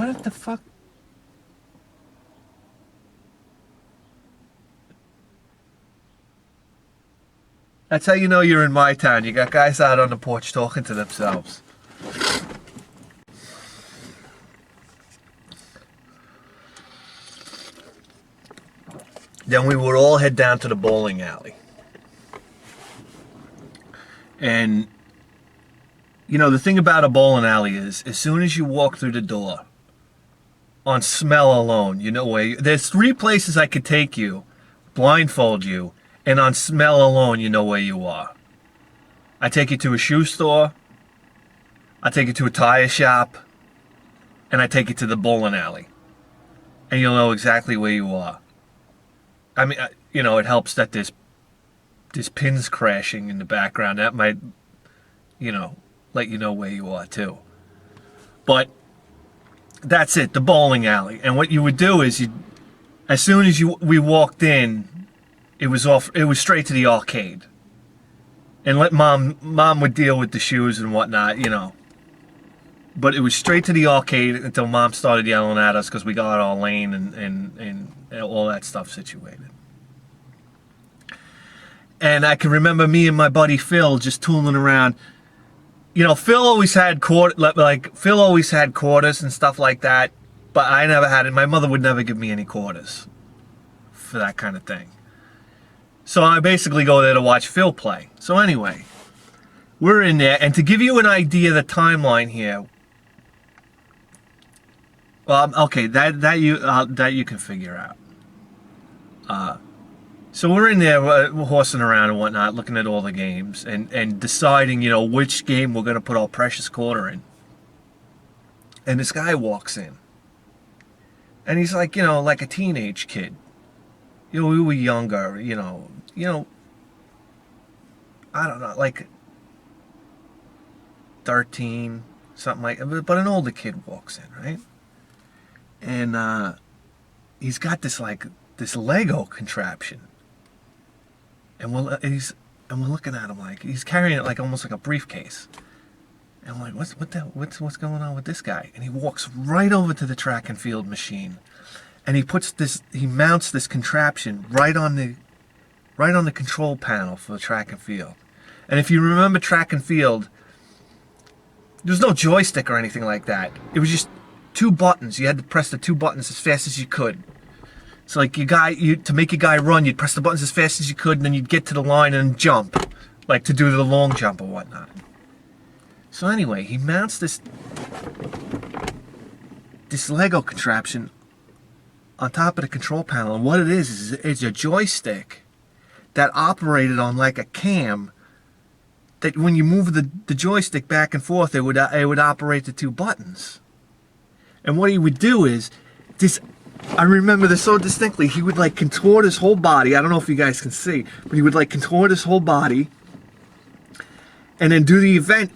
What the fuck? That's how you know you're in my town. You got guys out on the porch talking to themselves. Then we would all head down to the bowling alley. And, you know, the thing about a bowling alley is, as soon as you walk through the door, on smell alone, you know where there's 3 places I could take you, blindfold you, and on smell alone, you know where you are. I take you to a shoe store, I take you to a tire shop, and I take you to the bowling alley. And you'll know exactly where you are. I mean, you know, it helps that there's pins crashing in the background. That might, you know, let you know where you are too. But that's it, the bowling alley. And what you would do is, as soon as we walked in, it was straight to the arcade. And let mom would deal with the shoes and whatnot, you know. But it was straight to the arcade until mom started yelling at us because we got our lane and all that stuff situated. And I can remember me and my buddy Phil just tooling around. You know, Phil always had quarters and stuff like that, but I never had it. My mother would never give me any quarters for that kind of thing. So I basically go there to watch Phil play. So anyway, we're in there, and to give you an idea of the timeline here, well, okay, that you can figure out. So we're in there, we're horsing around and whatnot, looking at all the games and deciding, you know, which game we're going to put our precious quarter in. And this guy walks in, and he's like, you know, like a teenage kid. You know, we were younger, you know, I don't know, like 13, something like that. But an older kid walks in, right? And he's got this Lego contraption, and we're looking at him like he's carrying it like almost like a briefcase. And I'm like, what's going on with this guy? And he walks right over to the track and field machine, and he mounts this contraption right on the control panel for the track and field. And if you remember track and field, there was no joystick or anything like that. It was just 2 buttons. You had to press the 2 buttons as fast as you could. So like to make your guy run, you'd press the buttons as fast as you could, and then you'd get to the line and jump, like to do the long jump or whatnot. So anyway, he mounts this Lego contraption on top of the control panel, and what it is it's a joystick that operated on like a cam. That when you move the joystick back and forth, it would operate the 2 buttons. And what he would do is this. I remember this so distinctly. He would like contort his whole body. I don't know if you guys can see, but he would like contort his whole body, and then do the event.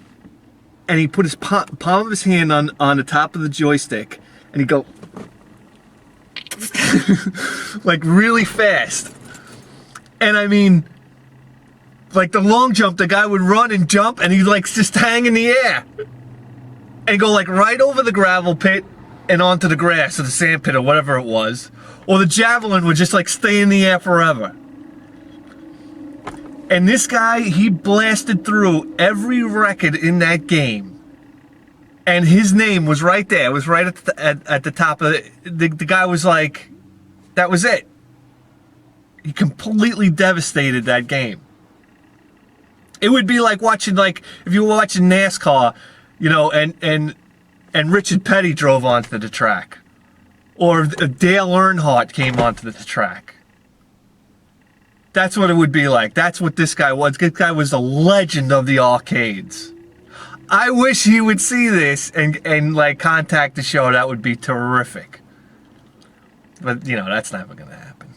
And he put his palm of his hand on the top of the joystick, and he'd go like really fast. And I mean, like the long jump, the guy would run and jump, and he'd like just hang in the air and go like right over the gravel pit and onto the grass or the sand pit or whatever it was. Or the javelin would just like stay in the air forever. And this guy, he blasted through every record in that game. And his name was right there. It was right at the top of it. The guy was like, that was it. He completely devastated that game. It would be like watching, like, if you were watching NASCAR, you know, and Richard Petty drove onto the track. Or Dale Earnhardt came onto the track. That's what it would be like. That's what this guy was. This guy was a legend of the arcades. I wish he would see this and like contact the show. That would be terrific. But, you know, that's never going to happen.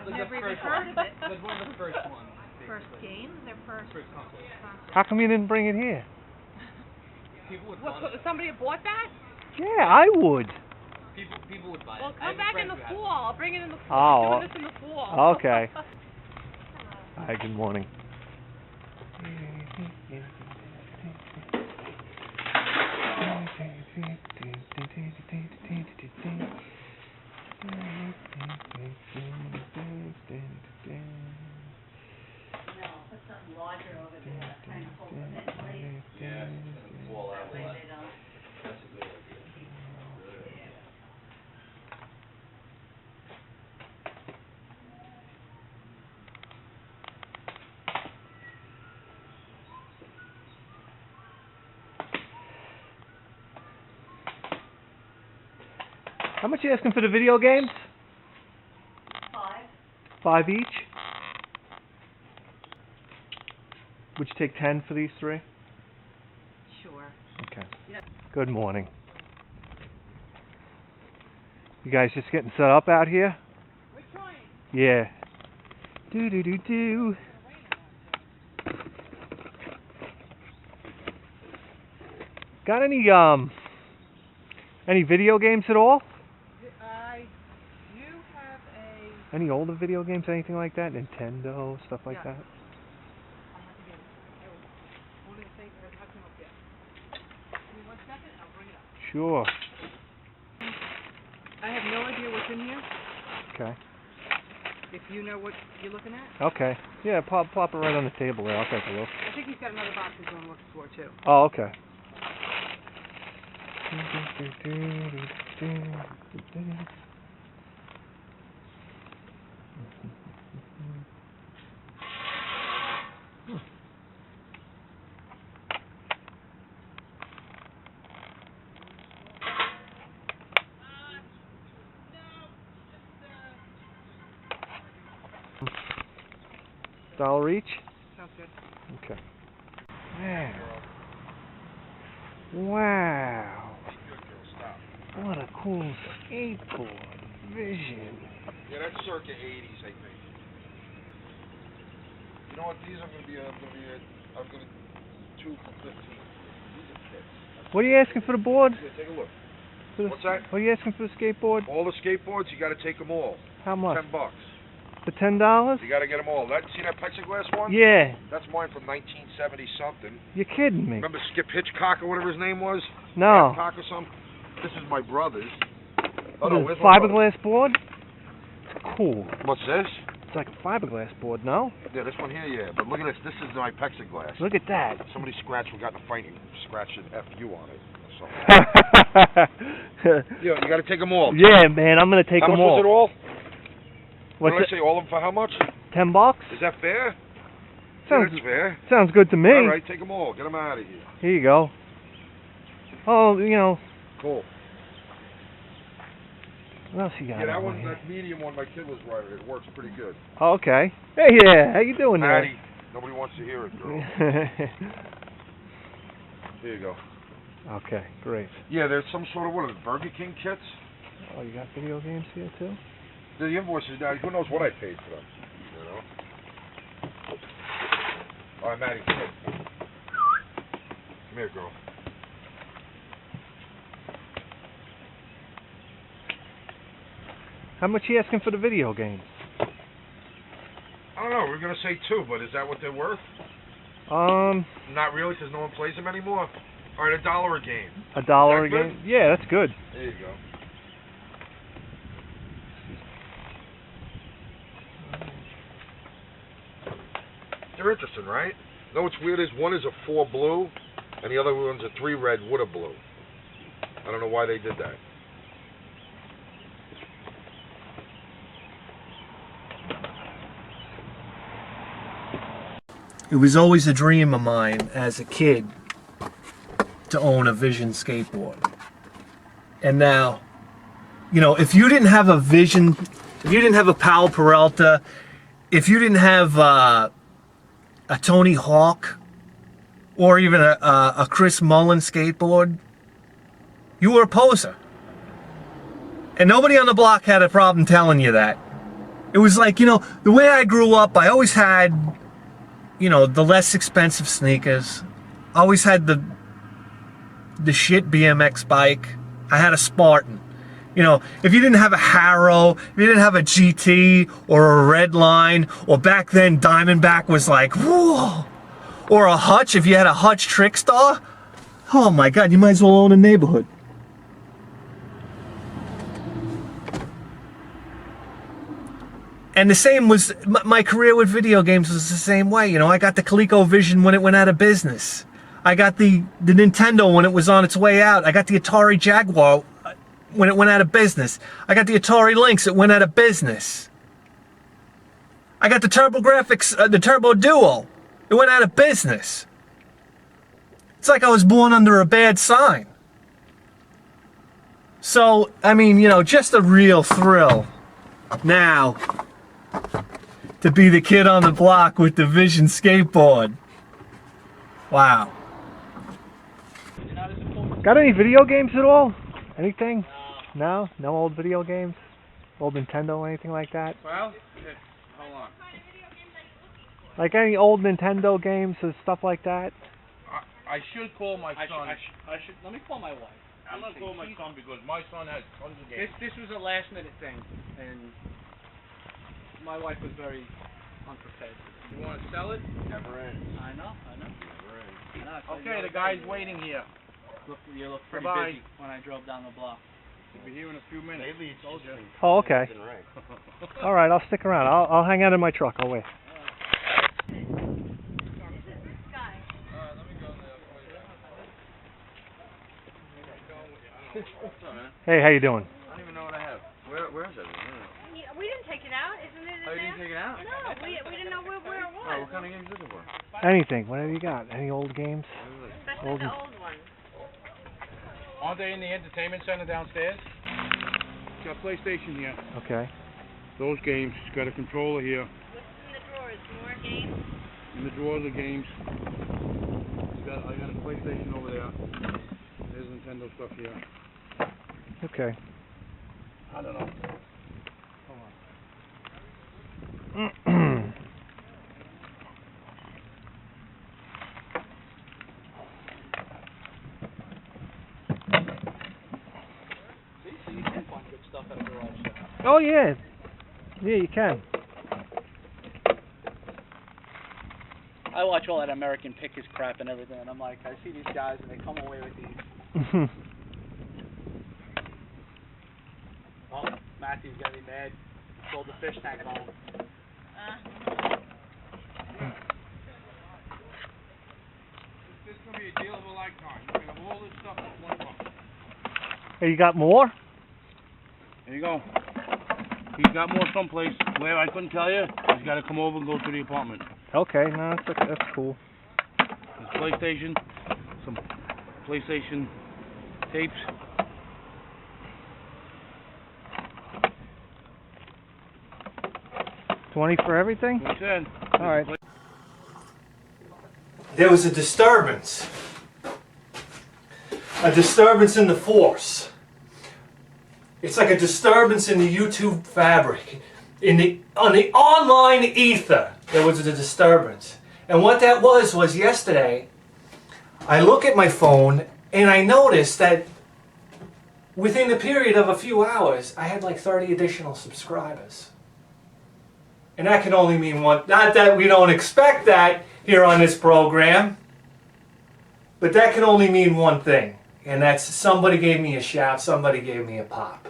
Never even heard of it. It was one of the first ones. First games or first console. How come you didn't bring it here? People would What, buy it. somebody bought that? Yeah, I would. People would buy it. Well, I come have a back in friend the who has fall. it. I'll bring it in the fall. Oh, I'm doing this in the fall. okay. Hi, good morning. How much are you asking for the video games? 5 each? Would you take 10 for these 3? Sure. Okay. Yep. Good morning. You guys just getting set up out here? We're trying. Yeah. Do. Got any video games at all? I do have a... Any older video games, anything like that? Nintendo, stuff like that? I have to get it. I wanted to say it hasn't come up yet. Give me 1 second, I'll bring it up. Sure. I have no idea what's in here. Okay. If you know what you're looking at. Okay. Yeah, plop it right on the table there. I'll take a look. I think he's got another box he's going to look for, too. Oh, okay. $1 each? Sounds good. Okay. Wow. What a cool skateboard. Vision. Yeah, that's circa 80s, I think. You know what? These I'm gonna do 2 for 15. These are kits. What are you asking for the board? Yeah, take a look. For the, What's that? What are you asking for the skateboard? All the skateboards, you got to take them all. How much? $10. For $10? You got to get them all. See that plexiglass one? Yeah. That's mine from 1970 something. You're kidding me. Remember Skip Hitchcock or whatever his name was? No. Hitchcock or something. This is my brother's. What is where's it, my brother's? fiberglass board? Cool. What's this? It's like a fiberglass board, no? Yeah, this one here, yeah. But look at this. This is my plexiglass. Look at that. Somebody scratched. We got in a fight and scratched an FU on it. So. Yeah, you got to take them all. Yeah, man, I'm gonna take How them much all. was it all? What's What did I say? All of them for how much? $10? Is that fair? Sounds Yeah, that's fair. sounds good to me. All right, take them all. Get them out of here. Here you go. Oh, you know. Cool. What else you got? Yeah, that over one, here? that medium one, my kid was right. It works pretty good. Oh, okay. Hey, yeah. How you doing there? Patty, nobody wants to hear it, girl. Here you go. Okay, great. Yeah, there's some sort of, what are the Burger King kits? Oh, you got video games here too? The invoices now, who knows what I paid for them, you know? All right, Maddie, come here. Come here, girl. How much you asking for the video games? I don't know, we're going to say 2, but is that what they're worth? Not really, because no one plays them anymore. All right, $1 a game. $1 a Is that game? Yeah, that's good. There you go. They're interesting, right? You know what's weird is one is a 4 blue, and the other one's a 3 red with a blue. I don't know why they did that. It was always a dream of mine as a kid to own a Vision skateboard. And now, you know, if you didn't have a Vision, if you didn't have a Powell Peralta, if you didn't have a Tony Hawk, or even a Chris Mullen skateboard, you were a poser. And nobody on the block had a problem telling you that. It was like, you know, the way I grew up, I always had, you know, the less expensive sneakers. Always had the shit BMX bike. I had a Spartan. You know, if you didn't have a Harrow, if you didn't have a GT or a Redline, or back then Diamondback was like, whoa, or a Hutch, if you had a Hutch Trickstar, oh my God, you might as well own a neighborhood. And the same was, my career with video games was the same way. You know, I got the ColecoVision when it went out of business. I got the Nintendo when it was on its way out. I got the Atari Jaguar when it went out of business. I got the Atari Lynx, it went out of business. I got the TurboGrafx, the Turbo Duo. It went out of business. It's like I was born under a bad sign. So, I mean, you know, just a real thrill now to be the kid on the block with the Vision skateboard. Wow. Got any video games at all? Anything? No? No old video games? Old Nintendo, anything like that? Well, hold on. Like any old Nintendo games or stuff like that? I should call my son. I should. Let me call my wife. I'm gonna call my son because my son has tons of games. This was a last minute thing, and my wife was very unprepared. You want to sell it? Never ends. I know. Never ends. Okay, the guy's waiting here. You look pretty Goodbye. busy when I drove down the block. He'll be here in a few minutes. Lately it's just been Oh, okay. and right. All right, I'll stick around. I'll hang out in my truck. I'll wait. Hey, how you doing? I don't even know what I have. Where is it? We didn't take it out, isn't it in Oh, you there? didn't take it out? No, we didn't know where it was. Oh, what kind of games are you looking for? Anything, whatever you got. Any old games? Especially the old ones. Aren't they in the entertainment center downstairs? Got PlayStation here. Okay. Those games. Got a controller here. What's in the drawers? More games? In the drawers of games. I got a PlayStation over there. There's Nintendo stuff here. Okay. I don't know. See, so you can find good stuff at a garage sale. Oh, yeah. Yeah, you can. I watch all that American Pickers crap and everything, and I'm like, I see these guys and they come away with these. Oh, Matthew's gonna be mad. Sold the fish tank home. This is going to be a deal of a lifetime. You can have all this stuff at $1. Hey, you got more? There you go. He's got more someplace. Where I couldn't tell you. He's got to come over and go to the apartment. Okay, no, that's cool. His PlayStation, some PlayStation tapes. $20 for everything? Like I said. All right. There was a disturbance. A disturbance in the force. It's like a disturbance in the YouTube fabric. On the online ether, there was a disturbance. And what that was yesterday, I look at my phone and I noticed that within the period of a few hours, I had like 30 additional subscribers. And that can only mean one, not that we don't expect that here on this program, but that can only mean one thing, and that's somebody gave me a shout, somebody gave me a pop.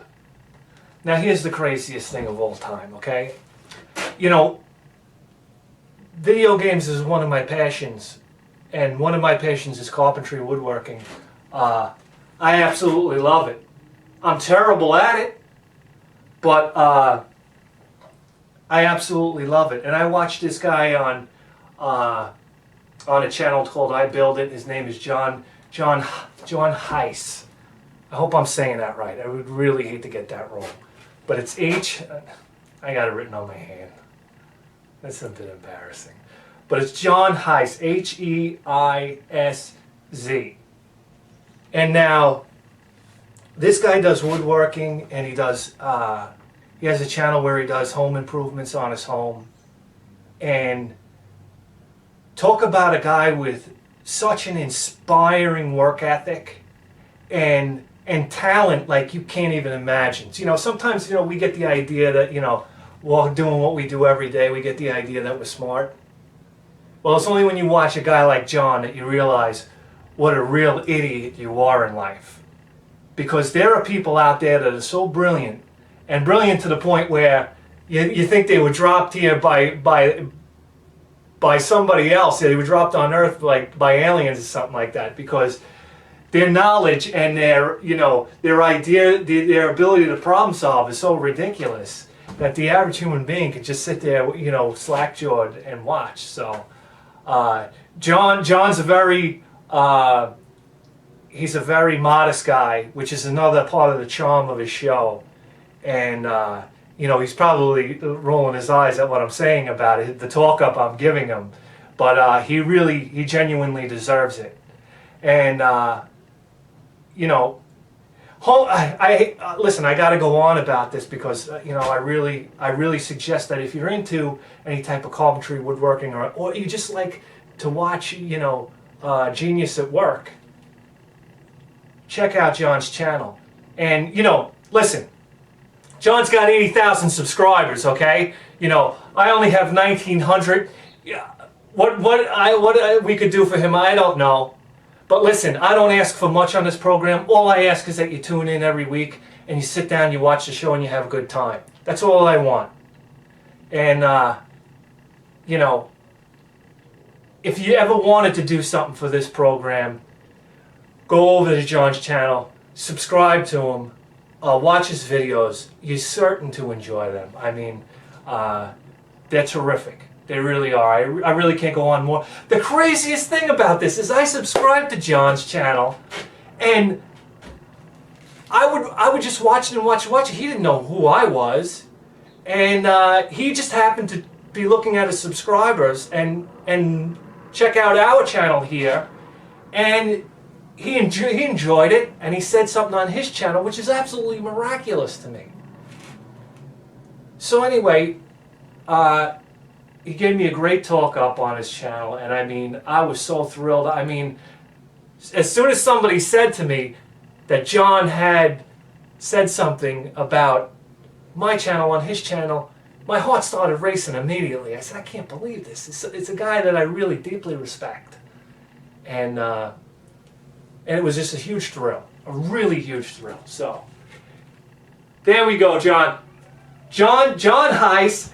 Now here's the craziest thing of all time, okay? You know, video games is one of my passions, and one of my passions is carpentry, woodworking. I absolutely love it. I'm terrible at it, but I absolutely love it. And I watched this guy on a channel called I Build It. His name is John Heisz. I hope I'm saying that right. I would really hate to get that wrong. But it's I got it written on my hand. That's a bit embarrassing. But it's John Heisz, Heisz. And now, this guy does woodworking, and he does He has a channel where he does home improvements on his home. And talk about a guy with such an inspiring work ethic and talent like you can't even imagine. You know, sometimes, you know, we get the idea that, you know, well, doing what we do every day, we get the idea that we're smart. Well, it's only when you watch a guy like John that you realize what a real idiot you are in life. Because there are people out there that are so brilliant, and brilliant to the point where you think they were dropped here by somebody else. They were dropped on Earth like by aliens or something like that, because their knowledge and their, you know, their idea, their ability to problem solve is so ridiculous that the average human being could just sit there, you know, slack-jawed and watch. So John's a very he's a very modest guy, which is another part of the charm of his show. And you know, he's probably rolling his eyes at what I'm saying about it, the talk up I'm giving him, but he genuinely deserves it. And you know, listen, I got to go on about this because you know, I really suggest that if you're into any type of carpentry, woodworking, or you just like to watch, you know, genius at work, check out John's channel. And you know, listen, John's got 80,000 subscribers. Okay, you know, I only have 1,900. Yeah, what we could do for him, I don't know. But listen, I don't ask for much on this program. All I ask is that you tune in every week and you sit down, you watch the show, and you have a good time. That's all I want. And, you know, if you ever wanted to do something for this program, go over to John's channel, subscribe to him, watch his videos. You're certain to enjoy them. I mean, they're terrific. They really are. I really can't go on more. The craziest thing about this is I subscribed to John's channel, and I would just watch it and watch it. He didn't know who I was, and he just happened to be looking at his subscribers and check out our channel here, and he enjoyed it, and he said something on his channel which is absolutely miraculous to me. So anyway, he gave me a great talk up on his channel, and I mean, I was so thrilled. I mean, as soon as somebody said to me that John had said something about my channel on his channel, my heart started racing immediately. I said, I can't believe this. It's a guy that I really deeply respect. And it was just a huge thrill, a really huge thrill. So, there we go, John. John Heisz,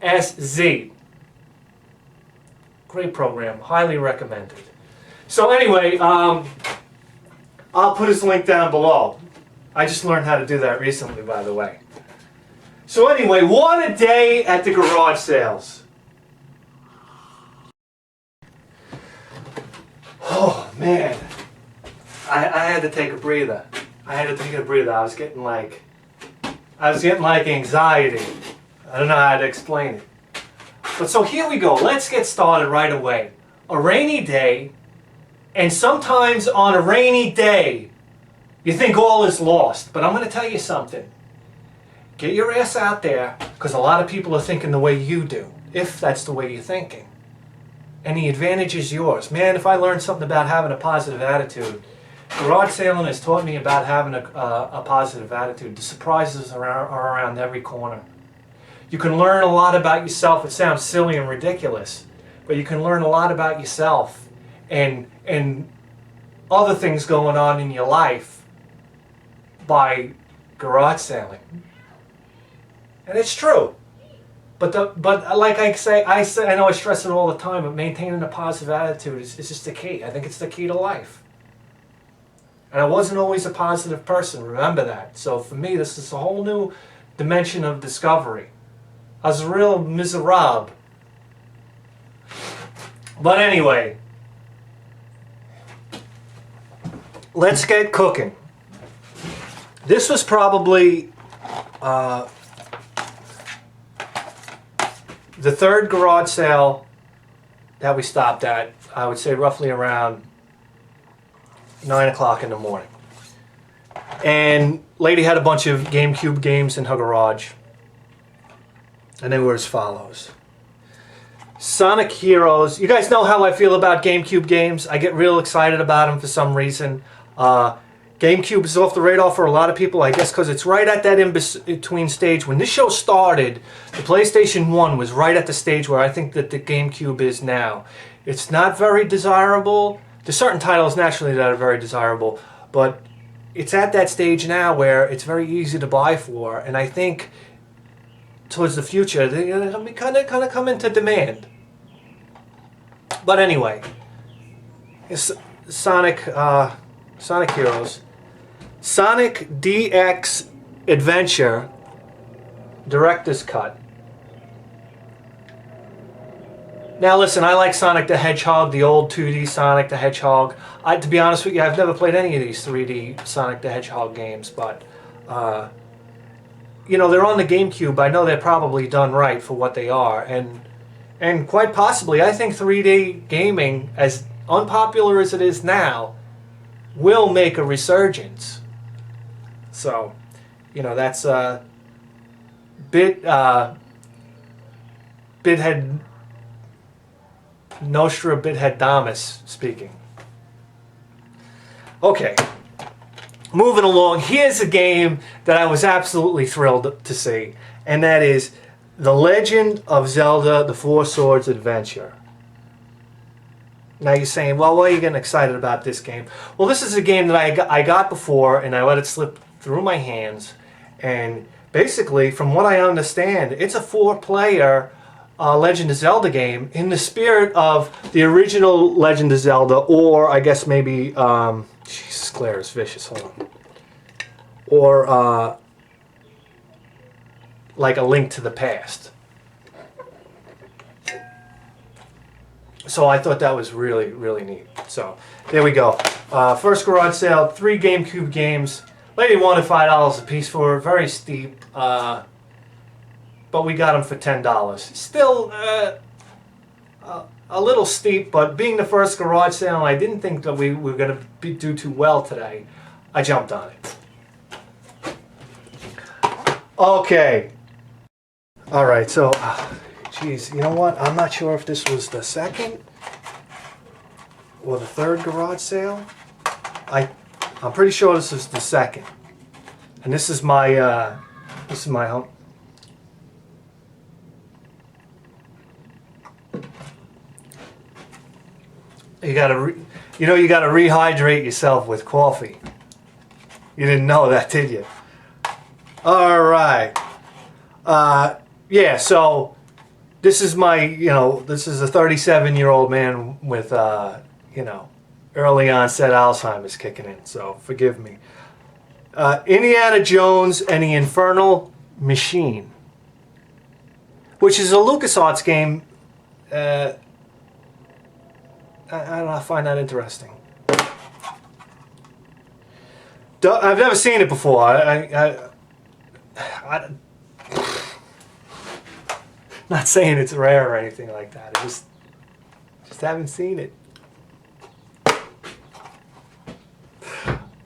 Heisz. Great program, highly recommended. So anyway, I'll put his link down below. I just learned how to do that recently, by the way. So anyway, what a day at the garage sales. Oh man, I had to take a breather. I was getting like anxiety. I don't know how to explain it. But so here we go. Let's get started right away. A rainy day, and sometimes on a rainy day, you think all is lost. But I'm going to tell you something. Get your ass out there, because a lot of people are thinking the way you do, if that's the way you're thinking. And the advantage is yours. Man, if I learned something about having a positive attitude, garage sailing has taught me about having a positive attitude. The surprises are around every corner. You can learn a lot about yourself. It sounds silly and ridiculous, but you can learn a lot about yourself and other things going on in your life by garage sailing. And it's true. But like I say, I know I stress it all the time, but maintaining a positive attitude is just the key. I think it's the key to life. And I wasn't always a positive person, remember that. So for me, this is a whole new dimension of discovery. I was a real miserable. But anyway, let's get cooking. This was probably the third garage sale that we stopped at. I would say roughly around 9 o'clock in the morning. And lady had a bunch of GameCube games in her garage. And they were as follows. Sonic Heroes. You guys know how I feel about GameCube games. I get real excited about them for some reason. GameCube is off the radar for a lot of people, I guess, because it's right at that in-between stage. When this show started, the PlayStation 1 was right at the stage where I think that the GameCube is now. It's not very desirable. There's certain titles, naturally, that are very desirable, but it's at that stage now where it's very easy to buy for, and I think towards the future, they're going to be kind of come into demand. But anyway, it's Sonic Heroes. Sonic DX Adventure Director's Cut. Now listen, I like Sonic the Hedgehog, the old 2D Sonic the Hedgehog. To be honest with you, I've never played any of these 3D Sonic the Hedgehog games, but you know, they're on the GameCube. I know they're probably done right for what they are, and quite possibly, I think 3D gaming, as unpopular as it is now, will make a resurgence. So, you know, that's Bithead Nostra Bithead Damus speaking. Okay, moving along. Here's a game that I was absolutely thrilled to see, and that is The Legend of Zelda: The Four Swords Adventure. Now you're saying, well, why are you getting excited about this game? Well, this is a game that I got before, and I let it slip through my hands. And basically, from what I understand, it's a 4-player Legend of Zelda game in the spirit of the original Legend of Zelda, or I guess maybe, Jesus, Claire is vicious, hold on. Or like A Link to the Past. So I thought that was really, really neat. So there we go. First garage sale, 3 GameCube games. Lady wanted $5 a piece for it, very steep. But we got them for $10. Still a little steep, but being the first garage sale, I didn't think that we were going to do too well today. I jumped on it. Okay. All right, so... Geez, you know what? I'm not sure if this was the second or the third garage sale. I'm pretty sure this is the second, and this is my home. You gotta rehydrate yourself with coffee. You didn't know that, did you? All right. Yeah. So. This is this is a 37-year-old man with, early onset Alzheimer's kicking in, so forgive me. Indiana Jones and the Infernal Machine, which is a LucasArts game. I find that interesting. I've never seen it before. I not saying it's rare or anything like that. I just haven't seen it.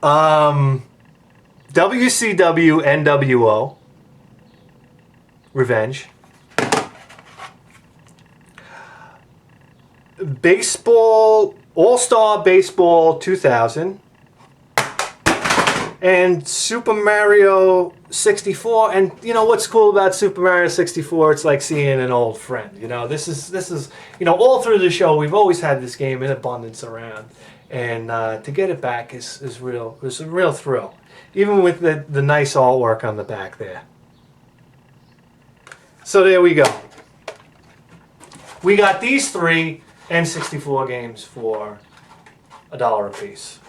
WCW NWO Revenge. Baseball All-Star Baseball 2000. And Super Mario 64, and you know what's cool about Super Mario 64? It's like seeing an old friend. You know, this is all through the show we've always had this game in abundance around, and to get it back is a real thrill, even with the nice artwork on the back there. So there we go. We got these 3 N64 games for $1 a piece.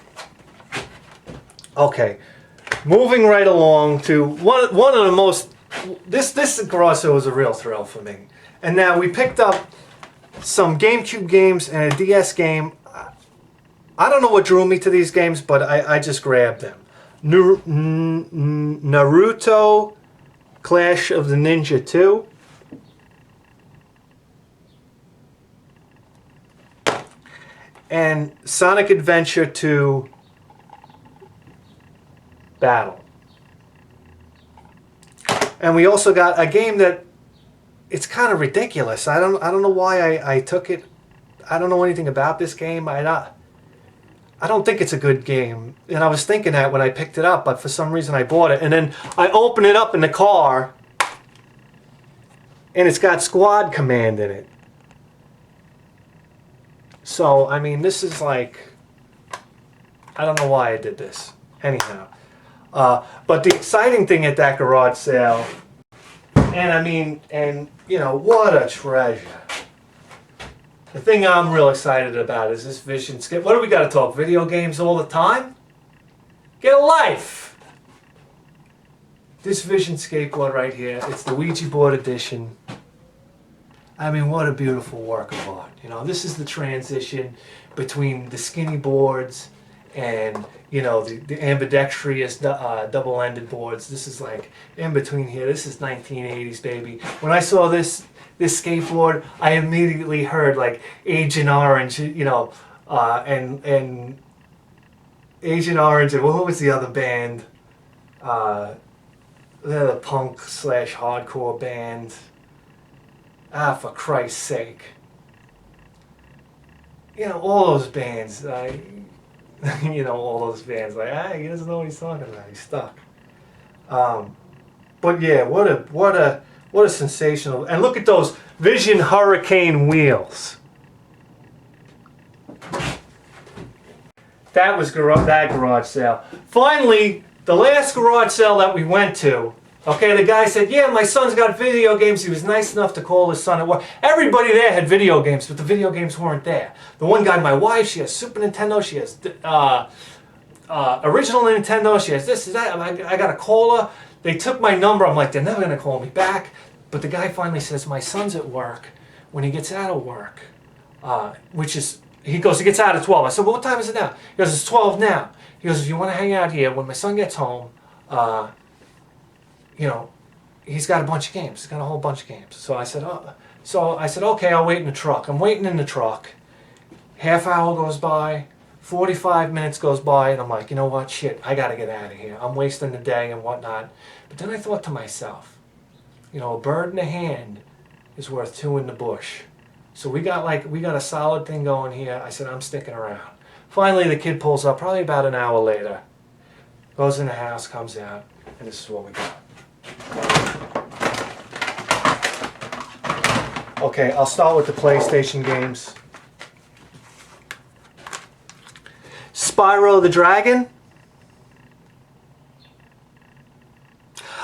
Okay, moving right along to one of the most. This garage sale was a real thrill for me. And now we picked up some GameCube games and a DS game. I don't know what drew me to these games, but I just grabbed them. Naruto Clash of the Ninja 2. And Sonic Adventure 2 battle. And we also got a game that it's kind of ridiculous. I don't know why I took it. I don't know anything about this game. I don't think it's a good game. And I was thinking that when I picked it up, but for some reason I bought it. And then I open it up in the car, and it's got Squad Command in it. So, I mean, this is like, I don't know why I did this. Anyhow. But the exciting thing at that garage sale, and I mean, and you know, what a treasure. The thing I'm real excited about is this Vision Skip. What do we got to talk? Video games all the time? Get a life! This Vision skateboard right here, it's the Ouija board edition. I mean, what a beautiful work of art. You know, this is the transition between the skinny boards and, you know, the ambidextrous double-ended boards. This is like in between here. This is 1980s, baby. When I saw this skateboard, I immediately heard like Agent Orange, you know, and Agent Orange, and what was the other band? They're the punk / hardcore band. Ah, for Christ's sake. You know, all those bands, you know, all those bands, like, he doesn't know what he's talking about, he's stuck. But yeah, what a sensational, and look at those Vision Hurricane wheels. That was that garage sale. Finally, the last garage sale that we went to, okay, the guy said, yeah, my son's got video games. He was nice enough to call his son at work. Everybody there had video games, but the video games weren't there. The one guy, my wife, she has Super Nintendo, she has original Nintendo, she has this, that. I got a caller. They took my number. I'm like, they're never going to call me back. But the guy finally says, my son's at work. When he gets out of work, which is, he goes, he gets out at 12. I said, well, what time is it now? He goes, it's 12 now. He goes, if you want to hang out here, when my son gets home, you know, he's got a bunch of games. He's got a whole bunch of games. So I said, okay, I'll wait in the truck. I'm waiting in the truck. Half hour goes by, 45 minutes goes by, and I'm like, you know what, shit, I got to get out of here. I'm wasting the day and whatnot. But then I thought to myself, you know, a bird in the hand is worth two in the bush. So we got a solid thing going here. I said, I'm sticking around. Finally, the kid pulls up, probably about an hour later, goes in the house, comes out, and this is what we got. Okay, I'll start with the PlayStation games. Spyro the Dragon.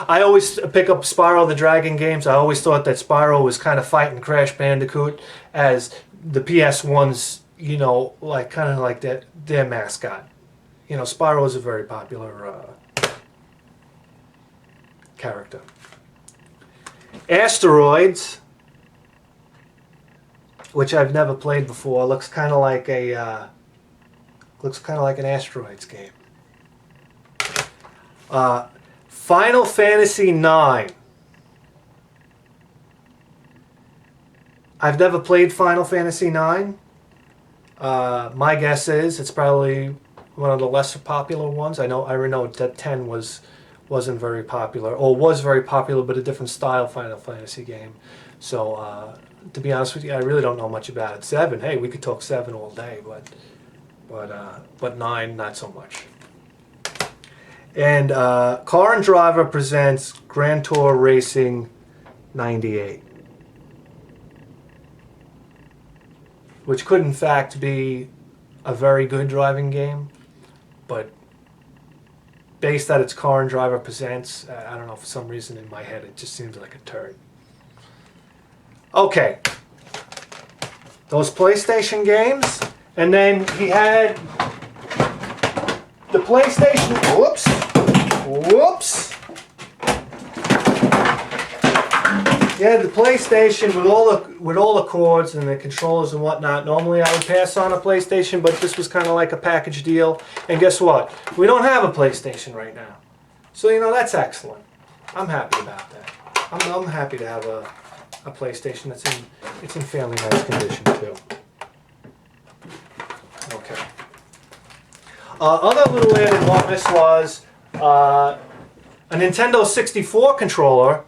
I always pick up Spyro the Dragon games. I always thought that Spyro was kind of fighting Crash Bandicoot as the PS1's, you know, like kind of like their mascot. You know, Spyro is a very popular character. Asteroids, which I've never played before, looks kind of like an Asteroids game. Final Fantasy IX. I've never played Final Fantasy IX. My guess is it's probably one of the lesser popular ones. I know that 10 wasn't very popular, or was very popular, but a different style Final Fantasy game. So to be honest with you, I really don't know much about it. 7, hey, we could talk 7 all day, but 9, not so much. And Car and Driver presents Grand Tour Racing 98, which could in fact be a very good driving game, but based that it's Car and Driver presents, I don't know, for some reason in my head it just seems like a turd. Okay, those PlayStation games, and then he had the PlayStation, whoops, yeah, the PlayStation with all the cords and the controllers and whatnot. Normally I would pass on a PlayStation, but this was kind of like a package deal. And guess what? We don't have a PlayStation right now, so you know that's excellent. I'm happy about that. I'm happy to have a PlayStation it's in fairly nice condition too. Okay. Other little added bonus was a Nintendo 64 controller,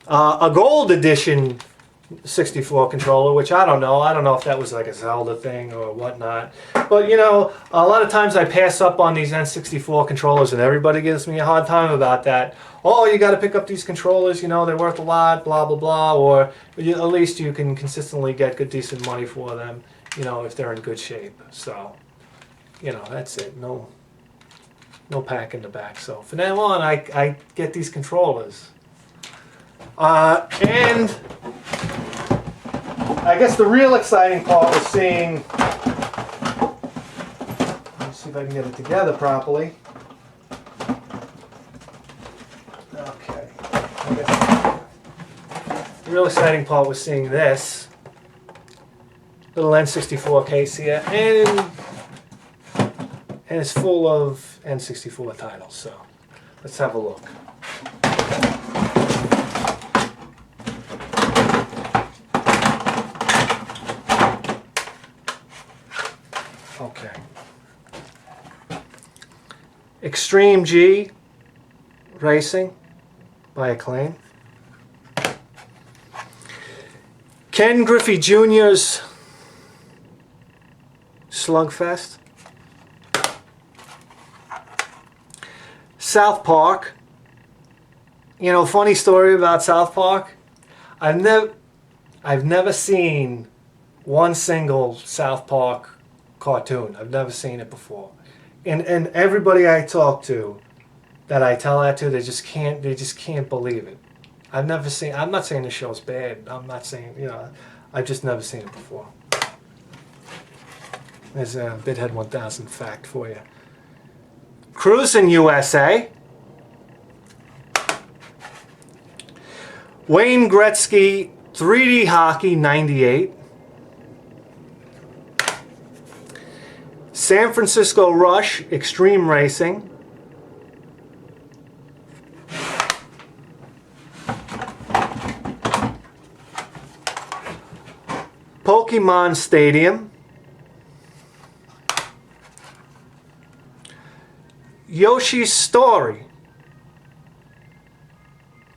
a gold edition 64 controller, which I don't know. I don't know if that was like a Zelda thing or whatnot. But you know, a lot of times I pass up on these N64 controllers, and everybody gives me a hard time about that. Oh, you got to pick up these controllers. You know, they're worth a lot. Blah blah blah. Or at least you can consistently get good, decent money for them. You know, if they're in good shape. So, you know, that's it. No pack in the back. So from now on, I get these controllers. And I guess the real exciting part was seeing, let's see if I can get it together properly. Okay. I guess the real exciting part was seeing this little N64 case here, and it's full of N64 titles, so let's have a look. Okay. Extreme G Racing by Acclaim. Ken Griffey Jr.'s Slugfest. South Park. You know, funny story about South Park. I've never seen one single South Park cartoon. I've never seen it before. And everybody I talk to, that I tell that to, they just can't believe it. I'm not saying the show's bad. I'm not saying, you know, I've just never seen it before. There's a Bithead 1000 fact for you. Cruising USA. Wayne Gretzky 3D Hockey 98. San Francisco Rush Extreme Racing. Pokemon Stadium. Yoshi's Story.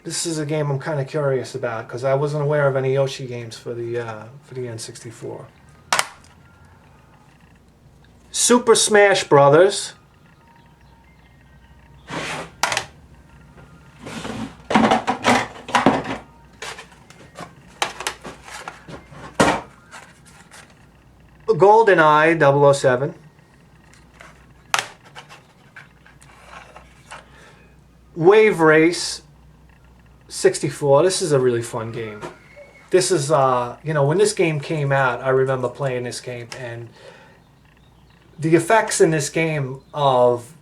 This is a game I'm kind of curious about because I wasn't aware of any Yoshi games for the N64. Super Smash Brothers. GoldenEye 007. Wave Race 64. This is a really fun game. This is, you know, when this game came out, I remember playing this game, and the effects in this game of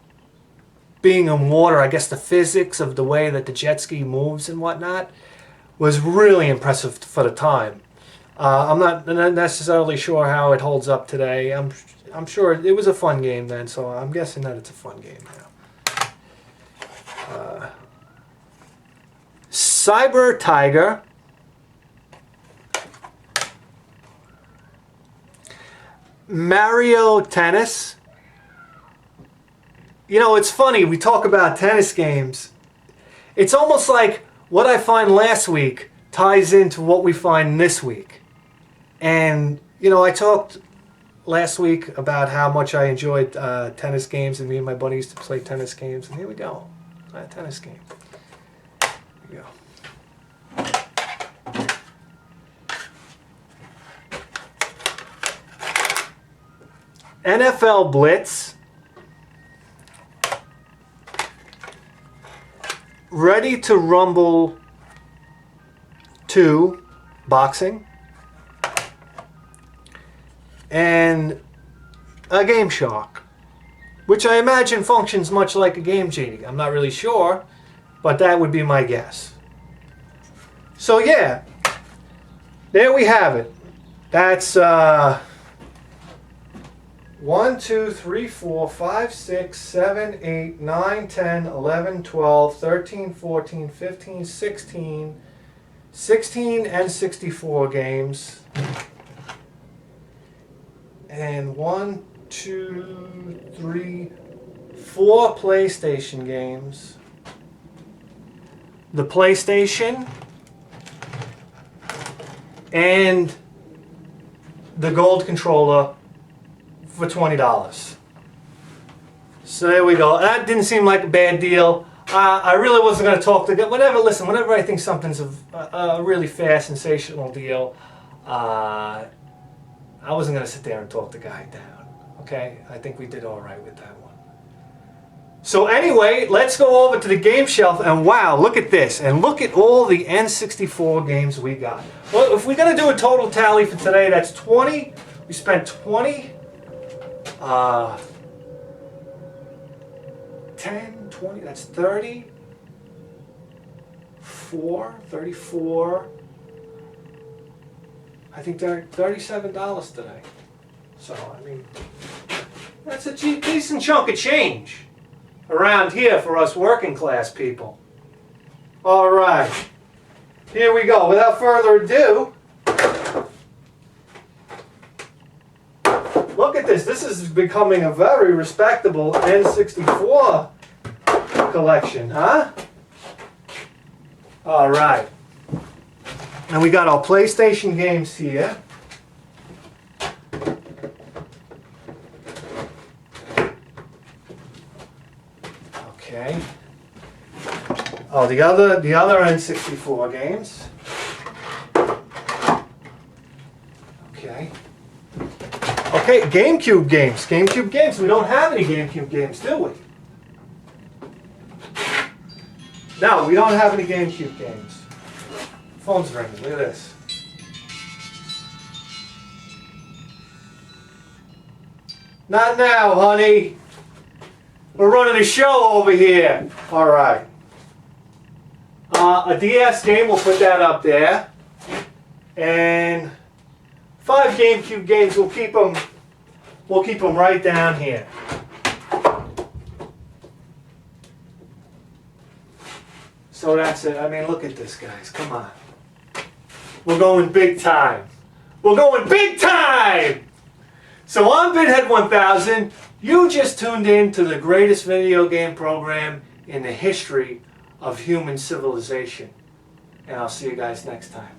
being in water, I guess the physics of the way that the jet ski moves and whatnot, was really impressive for the time. I'm not necessarily sure how it holds up today. I'm sure it was a fun game then, so I'm guessing that it's a fun game now. Cyber Tiger. Mario Tennis. You know, it's funny, we talk about tennis games. It's almost like what I find last week ties into what we find this week. And, you know, I talked last week about how much I enjoyed tennis games, and me and my buddy used to play tennis games, and here we go. A tennis game. Here we go. NFL Blitz. Ready to Rumble 2 Boxing. And a Game Shark, which I imagine functions much like a Game Genie. I'm not really sure, but that would be my guess. So yeah, there we have it. That's 1, 2, 3, 4, 5, 6, 7, 8, 9, 10, 11, 12, 13, 14, 15, 16 and 64 games. And 1, 2, 3, 4 PlayStation games. The PlayStation and the gold controller for $20. So there we go. That didn't seem like a bad deal. I really wasn't going to talk to whenever I think something's a really fair, sensational deal, I wasn't going to sit there and talk the guy down. Okay? I think we did all right with that one. So anyway, let's go over to the game shelf, and wow, look at this. And look at all the N64 games we got. Well, if we're going to do a total tally for today, that's 20. We spent 20. 10, 20, that's 30. 34. I think they're $37 today. So, I mean, that's a decent chunk of change around here for us working class people. All right, here we go. Without further ado, look at this. This is becoming a very respectable N64 collection, huh? All right. And we got our PlayStation games here. Okay. Oh, the other N64 games. Okay. Okay, GameCube games. GameCube games. We don't have any GameCube games, do we? No, we don't have any GameCube games. Phone's ringing. Look at this. Not now, honey. We're running a show over here. All right. A DS game, we'll put that up there. And 5 GameCube games, we'll keep them right down here. So that's it. I mean, look at this, guys. Come on. We're going big time. We're going big time! So I'm BitHead 1000. You just tuned in to the greatest video game program in the history of human civilization. And I'll see you guys next time.